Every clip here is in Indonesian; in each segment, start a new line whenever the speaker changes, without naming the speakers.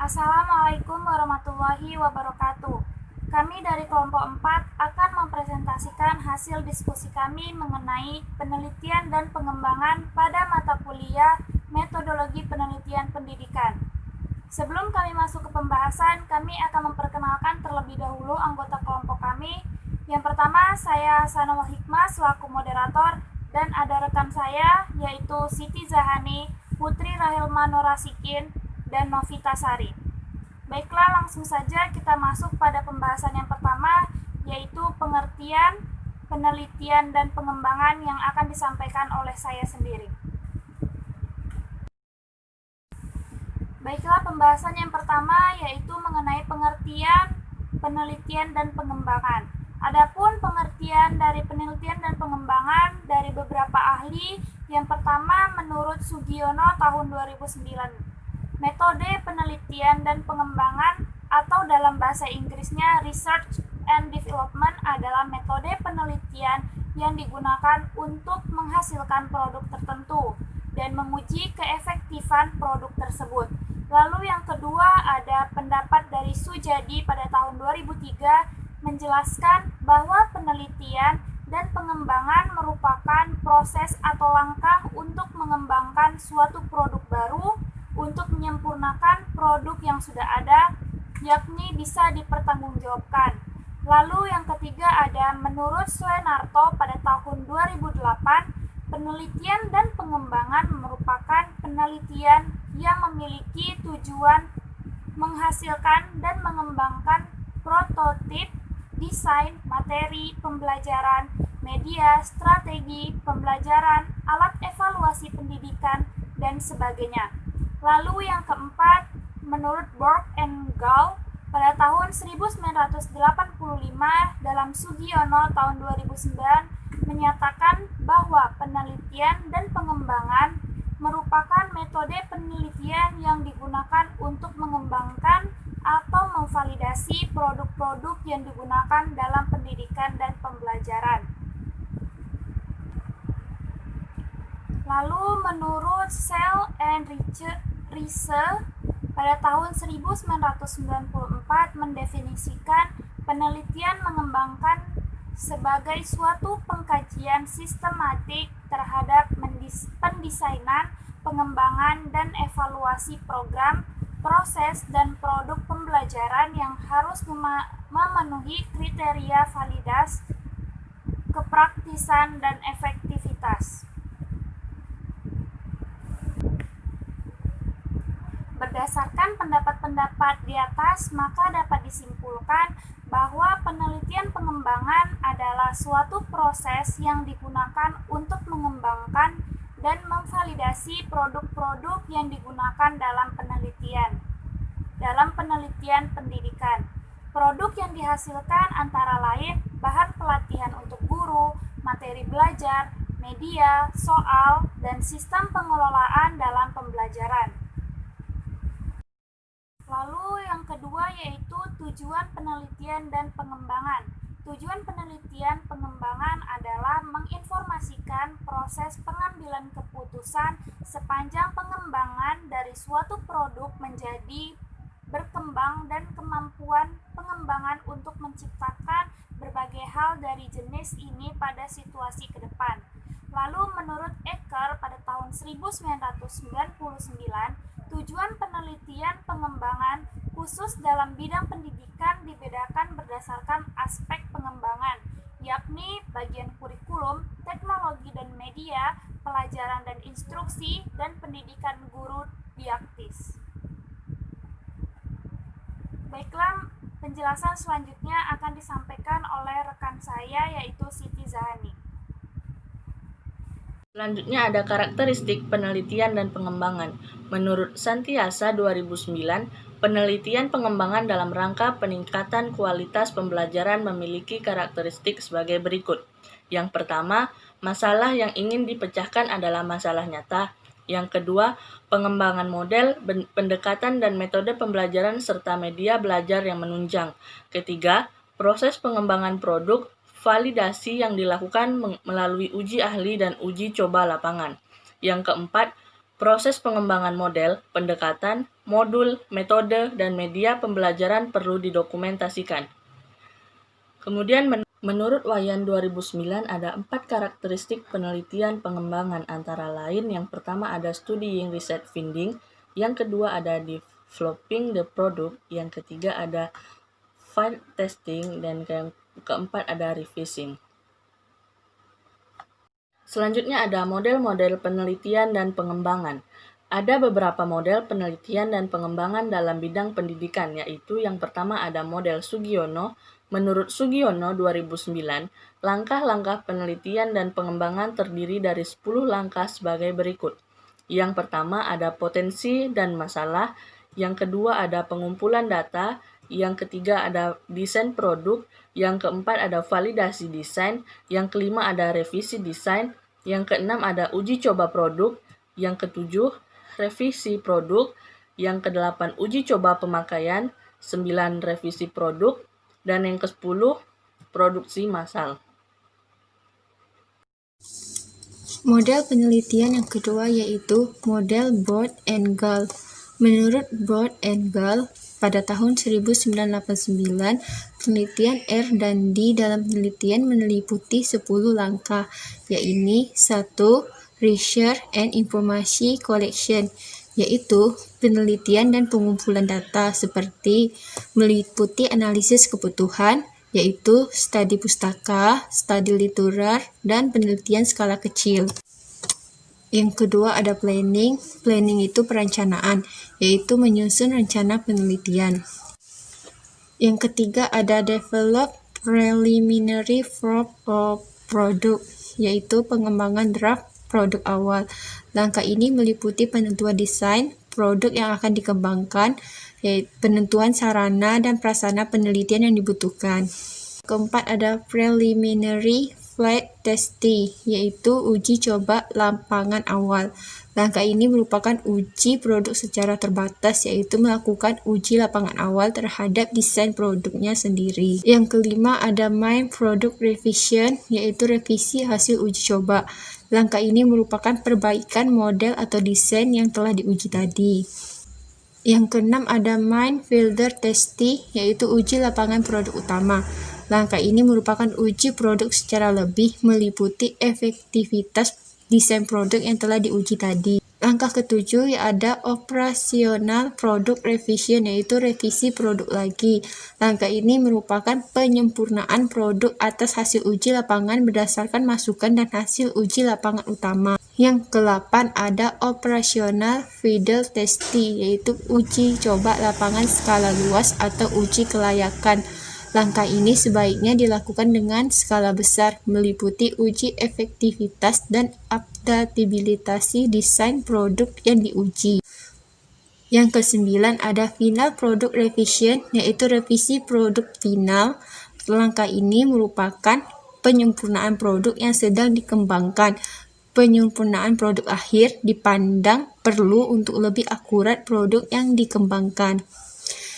Assalamualaikum warahmatullahi wabarakatuh. Kami dari kelompok 4 akan mempresentasikan hasil diskusi kami mengenai penelitian dan pengembangan pada mata kuliah Metodologi Penelitian Pendidikan. Sebelum kami masuk ke pembahasan, kami akan memperkenalkan terlebih dahulu anggota kelompok kami. Yang pertama, saya Sanawal Hikmah selaku moderator, dan ada rekan saya yaitu Siti Zahani, Putri Rahilma Norasikin, dan Novita Sari. Baiklah, langsung saja kita masuk pada pembahasan yang pertama, yaitu pengertian, penelitian, dan pengembangan yang akan disampaikan oleh saya sendiri. Baiklah, pembahasan yang pertama yaitu mengenai pengertian, penelitian, dan pengembangan. Adapun pengertian dari penelitian dan pengembangan dari beberapa ahli, yang pertama menurut Sugiono tahun 2009. Metode penelitian dan pengembangan atau dalam bahasa Inggrisnya Research and Development adalah metode penelitian yang digunakan untuk menghasilkan produk tertentu dan menguji keefektifan produk tersebut. Lalu yang kedua ada pendapat dari Sujadi pada tahun 2003 menjelaskan bahwa penelitian dan pengembangan merupakan proses atau langkah untuk mengembangkan suatu produk baru untuk menyempurnakan produk yang sudah ada, yakni bisa dipertanggungjawabkan. Lalu yang ketiga ada menurut Suenarto pada tahun 2008, penelitian dan pengembangan merupakan penelitian yang memiliki tujuan menghasilkan dan mengembangkan prototip, desain, materi, pembelajaran, media, strategi, pembelajaran, alat evaluasi pendidikan, dan sebagainya. Lalu yang keempat, menurut Borg and Gall pada tahun 1985 dalam Sugiono tahun 2009 menyatakan bahwa penelitian dan pengembangan merupakan metode penelitian yang digunakan untuk mengembangkan atau memvalidasi produk-produk yang digunakan dalam pendidikan dan pembelajaran. Lalu menurut Sell and Riese pada tahun 1994 mendefinisikan penelitian mengembangkan sebagai suatu pengkajian sistematik terhadap pendesainan, pengembangan, dan evaluasi program, proses, dan produk pembelajaran yang harus memenuhi kriteria validitas, kepraktisan, dan efektivitas. Berdasarkan pendapat-pendapat di atas, maka dapat disimpulkan bahwa penelitian pengembangan adalah suatu proses yang digunakan untuk mengembangkan dan memvalidasi produk-produk yang digunakan dalam penelitian pendidikan. Produk yang dihasilkan antara lain bahan pelatihan untuk guru, materi belajar, media, soal, dan sistem pengelolaan dalam pembelajaran. Lalu yang kedua yaitu tujuan penelitian dan pengembangan. Tujuan penelitian pengembangan adalah menginformasikan proses pengambilan keputusan sepanjang pengembangan dari suatu produk menjadi berkembang dan kemampuan pengembangan untuk menciptakan berbagai hal dari jenis ini pada situasi ke depan. Lalu menurut Ecker pada tahun 1999, tujuan penelitian pengembangan khusus dalam bidang pendidikan dibedakan berdasarkan aspek pengembangan, yakni bagian kurikulum, teknologi dan media, pelajaran dan instruksi, dan pendidikan guru didaktis. Baiklah, penjelasan selanjutnya akan disampaikan oleh rekan saya yaitu Siti Zahani.
Selanjutnya ada karakteristik penelitian dan pengembangan. Menurut Santiasa 2009, penelitian pengembangan dalam rangka peningkatan kualitas pembelajaran memiliki karakteristik sebagai berikut. Yang pertama, masalah yang ingin dipecahkan adalah masalah nyata. Yang kedua, pengembangan model, pendekatan dan metode pembelajaran serta media belajar yang menunjang. Ketiga, proses pengembangan produk, validasi yang dilakukan melalui uji ahli dan uji coba lapangan. Yang keempat, Proses pengembangan model, pendekatan, modul, metode, dan media pembelajaran perlu didokumentasikan. Kemudian menurut Wayan 2009 ada 4 karakteristik penelitian pengembangan, antara lain yang pertama ada studying, research, finding, yang kedua ada developing the product, yang ketiga ada field testing, dan yang keempat ada revising. Selanjutnya ada model-model penelitian dan pengembangan. Ada beberapa model penelitian dan pengembangan dalam bidang pendidikan, yaitu yang pertama ada model Sugiono. Menurut Sugiono 2009, langkah-langkah penelitian dan pengembangan terdiri dari 10 langkah sebagai berikut. Yang pertama ada potensi dan masalah, yang kedua ada pengumpulan data, yang ketiga ada desain produk, yang keempat ada validasi desain, yang kelima ada revisi desain, yang keenam ada uji coba produk, yang ketujuh revisi produk, yang kedelapan uji coba pemakaian, 9 revisi produk, dan yang ke-10 produksi massal.
Model penelitian yang kedua yaitu model Broad and Gall. Menurut Broad and Gall, pada tahun 1989, penelitian R dan D dalam penelitian meliputi 10 langkah, yaitu 1. Research and Information Collection, yaitu penelitian dan pengumpulan data seperti meliputi analisis kebutuhan, yaitu studi pustaka, studi literer, dan penelitian skala kecil. Yang kedua ada planning. Planning itu perencanaan, yaitu menyusun rencana penelitian. Yang ketiga ada develop preliminary draft of product, yaitu pengembangan draft produk awal. Langkah ini meliputi penentuan desain produk yang akan dikembangkan, yaitu penentuan sarana dan prasarana penelitian yang dibutuhkan. Keempat ada preliminary flight testing, yaitu uji coba lapangan awal. Langkah ini merupakan uji produk secara terbatas, yaitu melakukan uji lapangan awal terhadap desain produknya sendiri. Yang kelima ada main product revision, yaitu revisi hasil uji coba. Langkah ini merupakan perbaikan model atau desain yang telah diuji tadi. Yang keenam ada main fielder testing, yaitu uji lapangan produk utama. Langkah ini merupakan uji produk secara lebih, meliputi efektivitas desain produk yang telah diuji tadi. Langkah ketujuh ada operasional product revision, yaitu revisi produk lagi. Langkah ini merupakan penyempurnaan produk atas hasil uji lapangan berdasarkan masukan dan hasil uji lapangan utama. Yang ke-8 ada operasional field testing, yaitu uji coba lapangan skala luas atau uji kelayakan. Langkah ini sebaiknya dilakukan dengan skala besar, meliputi uji efektivitas dan adaptabilitas desain produk yang diuji. Yang ke-9 ada final product revision, yaitu revisi produk final. Langkah ini merupakan penyempurnaan produk yang sedang dikembangkan. Penyempurnaan produk akhir dipandang perlu untuk lebih akurat produk yang dikembangkan.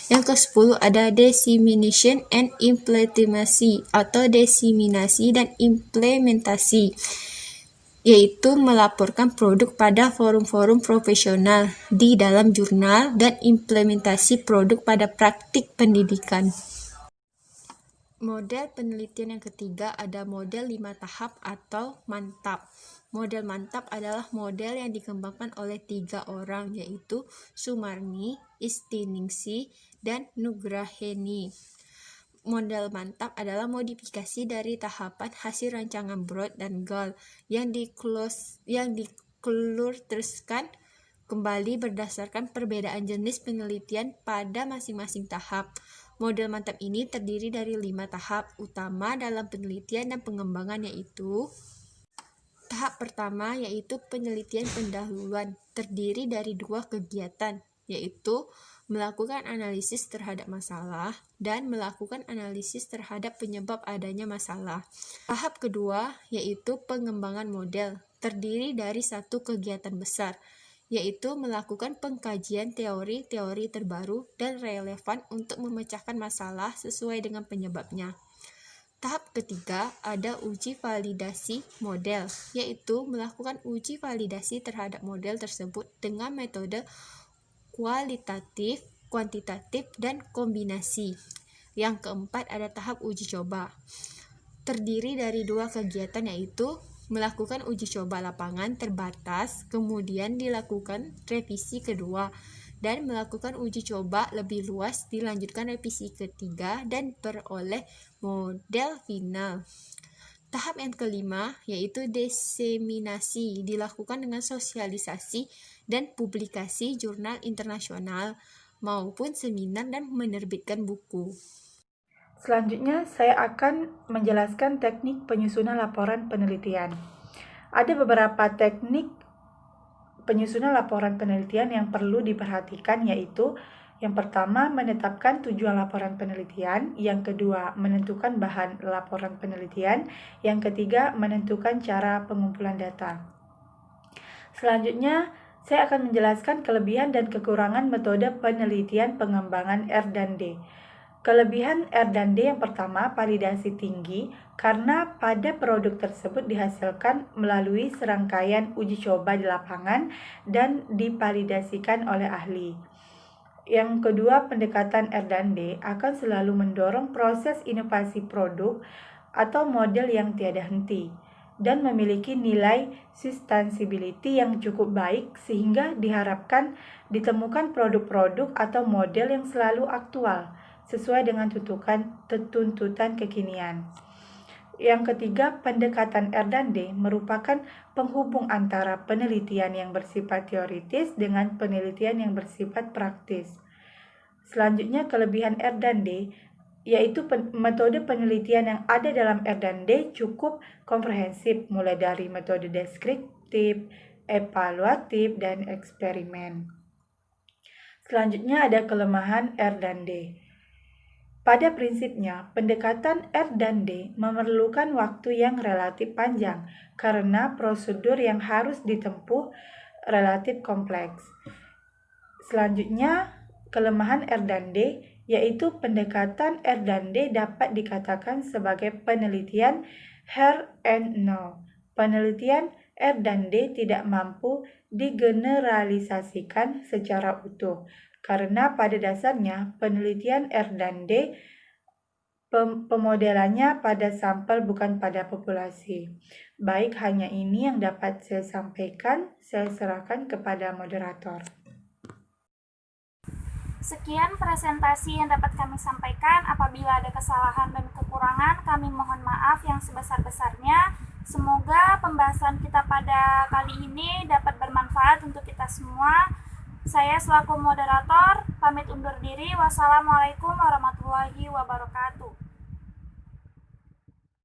Yang ke-10 ada dissemination and implementasi atau diseminasi dan implementasi, yaitu melaporkan produk pada forum-forum profesional di dalam jurnal dan implementasi produk pada praktik pendidikan. Model penelitian yang ketiga ada model 5 tahap atau mantap. Model mantap adalah model yang dikembangkan oleh 3 orang, yaitu Sumarni, Istiningsih, dan Nugraheni. Model mantap adalah modifikasi dari tahapan hasil rancangan Broad dan Gall yang dikeluarkan kembali berdasarkan perbedaan jenis penelitian pada masing-masing tahap. Model mantap ini terdiri dari 5 tahap utama dalam penelitian dan pengembangan, yaitu tahap pertama yaitu penelitian pendahuluan, terdiri dari 2 kegiatan, yaitu melakukan analisis terhadap masalah dan melakukan analisis terhadap penyebab adanya masalah. Tahap kedua yaitu pengembangan model, terdiri dari 1 kegiatan besar, yaitu melakukan pengkajian teori-teori terbaru dan relevan untuk memecahkan masalah sesuai dengan penyebabnya. Tahap ketiga ada uji validasi model, yaitu melakukan uji validasi terhadap model tersebut dengan metode kualitatif, kuantitatif, dan kombinasi. Yang keempat ada tahap uji coba. Terdiri dari 2 kegiatan, yaitu melakukan uji coba lapangan terbatas, kemudian dilakukan revisi kedua, dan melakukan uji coba lebih luas dilanjutkan revisi ketiga dan peroleh model final. Tahap yang kelima yaitu diseminasi, dilakukan dengan sosialisasi dan publikasi jurnal internasional maupun seminar dan menerbitkan buku.
Selanjutnya, saya akan menjelaskan teknik penyusunan laporan penelitian. Ada beberapa teknik penyusunan laporan penelitian yang perlu diperhatikan, yaitu yang pertama, menetapkan tujuan laporan penelitian. Yang kedua, menentukan bahan laporan penelitian. Yang ketiga, menentukan cara pengumpulan data. Selanjutnya, saya akan menjelaskan kelebihan dan kekurangan metode penelitian pengembangan R&D. Kelebihan R&D yang pertama, validasi tinggi, karena pada produk tersebut dihasilkan melalui serangkaian uji coba di lapangan dan divalidasikan oleh ahli. Yang kedua, pendekatan R&D akan selalu mendorong proses inovasi produk atau model yang tiada henti dan memiliki nilai sustainability yang cukup baik sehingga diharapkan ditemukan produk-produk atau model yang selalu aktual sesuai dengan tuntutan kekinian. Yang ketiga, pendekatan R&D merupakan penghubung antara penelitian yang bersifat teoritis dengan penelitian yang bersifat praktis. Selanjutnya, kelebihan R&D yaitu metode penelitian yang ada dalam R&D cukup komprehensif, mulai dari metode deskriptif, evaluatif, dan eksperimen. Selanjutnya ada kelemahan R&D. Pada prinsipnya, pendekatan R&D memerlukan waktu yang relatif panjang karena prosedur yang harus ditempuh relatif kompleks. Selanjutnya, kelemahan R&D yaitu pendekatan R&D dapat dikatakan sebagai penelitian here and now. Penelitian R&D tidak mampu digeneralisasikan secara utuh. Karena pada dasarnya penelitian R&D pemodelannya pada sampel bukan pada populasi. Baik, hanya ini yang dapat saya sampaikan. Saya serahkan kepada moderator.
Sekian presentasi yang dapat kami sampaikan. Apabila ada kesalahan dan kekurangan, kami mohon maaf yang sebesar-besarnya. Semoga pembahasan kita pada kali ini dapat bermanfaat untuk kita semua. Saya selaku moderator pamit undur diri. Wassalamualaikum warahmatullahi wabarakatuh.